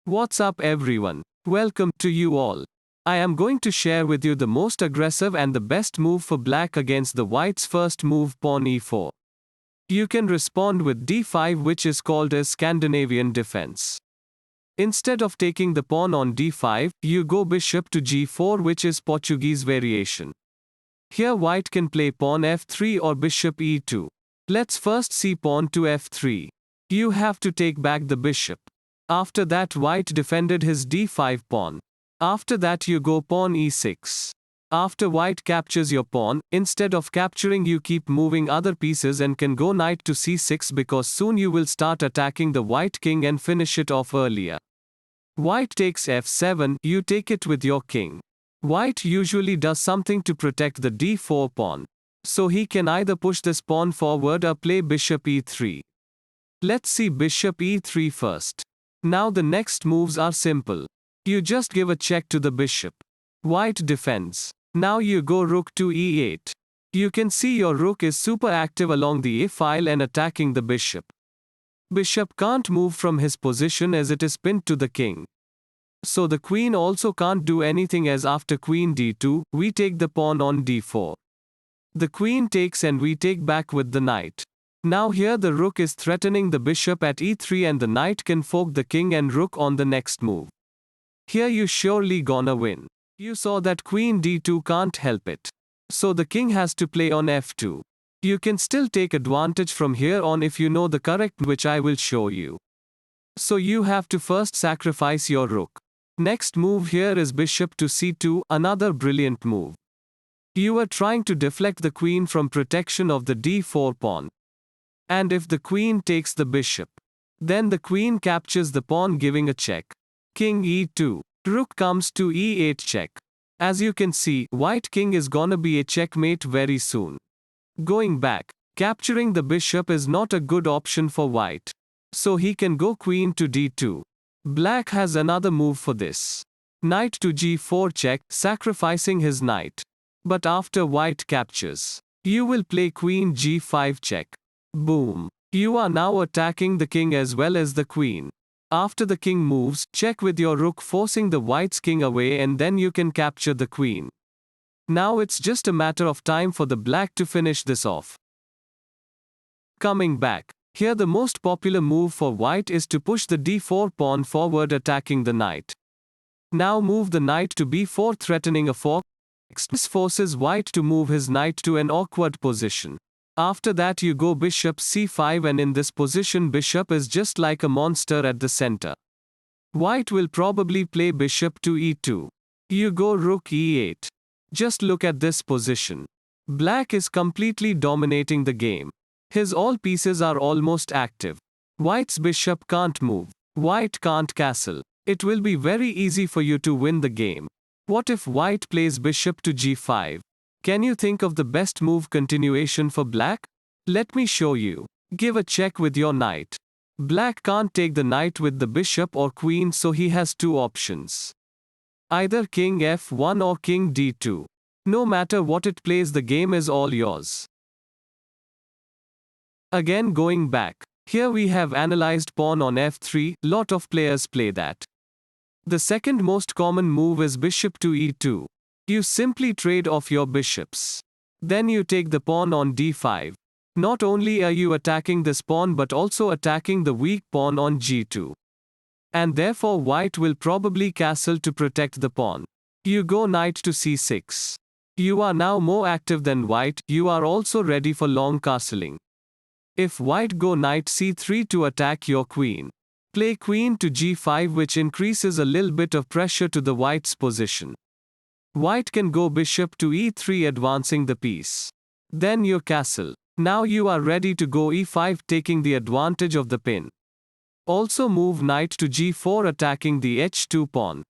What's up everyone? Welcome to you all. I am going to share with you the most aggressive and the best move for black against the white's first move pawn e4. You can respond with d5, which is called as Scandinavian defense. Instead of taking the pawn on d5, you go bishop to g4, which is Portuguese variation. Here white can play pawn f3 or bishop e2. Let's first see pawn to f3. You have to take back the bishop. After that white defended his d5 pawn. After that you go pawn e6. After white captures your pawn, instead of capturing you keep moving other pieces and can go knight to c6 because soon you will start attacking the white king and finish it off earlier. White takes f7, you take it with your king. White usually does something to protect the d4 pawn. So he can either push this pawn forward or play bishop e3. Let's see bishop e3 first. Now the next moves are simple. You just give a check to the bishop. White defends. Now you go rook to e8. You can see your rook is super active along the a-file and attacking the bishop. Bishop can't move from his position as it is pinned to the king. So the queen also can't do anything, as after queen d2, we take the pawn on d4. The queen takes and we take back with the knight. Now here the rook is threatening the bishop at e3 and the knight can fork the king and rook on the next move. Here you surely gonna win. You saw that queen d2 can't help it. So the king has to play on f2. You can still take advantage from here on if you know the correct, which I will show you. So you have to first sacrifice your rook. Next move here is bishop to c2, another brilliant move. You are trying to deflect the queen from protection of the d4 pawn. And if the queen takes the bishop, then the queen captures the pawn, giving a check. King e2. Rook comes to e8 check. As you can see, white king is gonna be a checkmate very soon. Going back, capturing the bishop is not a good option for white. So he can go queen to d2. Black has another move for this. Knight to g4 check, sacrificing his knight. But after white captures, you will play queen g5 check. Boom. You are now attacking the king as well as the queen. After the king moves, check with your rook, forcing the white's king away, and then you can capture the queen. Now it's just a matter of time for the black to finish this off. Coming back. Here the most popular move for white is to push the d4 pawn forward, attacking the knight. Now move the knight to b4, threatening a fork. This forces white to move his knight to an awkward position. After that you go bishop c5, and in this position bishop is just like a monster at the center. White will probably play bishop to e2. You go rook e8. Just look at this position. Black is completely dominating the game. His all pieces are almost active. White's bishop can't move. White can't castle. It will be very easy for you to win the game. What if white plays bishop to g5? Can you think of the best move continuation for black? Let me show you. Give a check with your knight. Black can't take the knight with the bishop or queen, so he has two options. Either king f1 or king d2. No matter what it plays, the game is all yours. Again going back. Here we have analyzed pawn on f3, lot of players play that. The second most common move is bishop to e2. You simply trade off your bishops. Then you take the pawn on d5. Not only are you attacking this pawn but also attacking the weak pawn on g2. And therefore white will probably castle to protect the pawn. You go knight to c6. You are now more active than white, you are also ready for long castling. If white go knight c3 to attack your queen. Play queen to g5, which increases a little bit of pressure to the white's position. White can go bishop to e3, advancing the piece. Then your castle. Now you are ready to go e5, taking the advantage of the pin. Also move knight to g4, attacking the h2 pawn.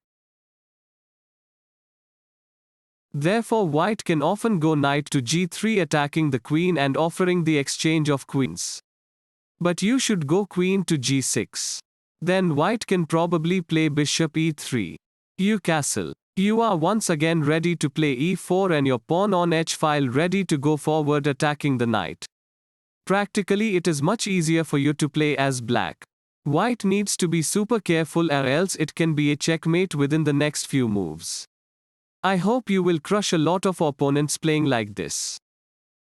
Therefore white can often go knight to g3, attacking the queen and offering the exchange of queens. But you should go queen to g6. Then white can probably play bishop e3. You castle. You are once again ready to play e4 and your pawn on h-file ready to go forward, attacking the knight. Practically it is much easier for you to play as black. White needs to be super careful or else it can be a checkmate within the next few moves. I hope you will crush a lot of opponents playing like this.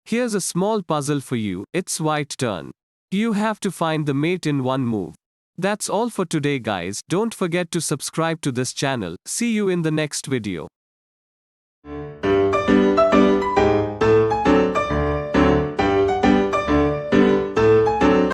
Here's a small puzzle for you, it's white turn. You have to find the mate in one move. That's all for today guys, don't forget to subscribe to this channel, see you in the next video.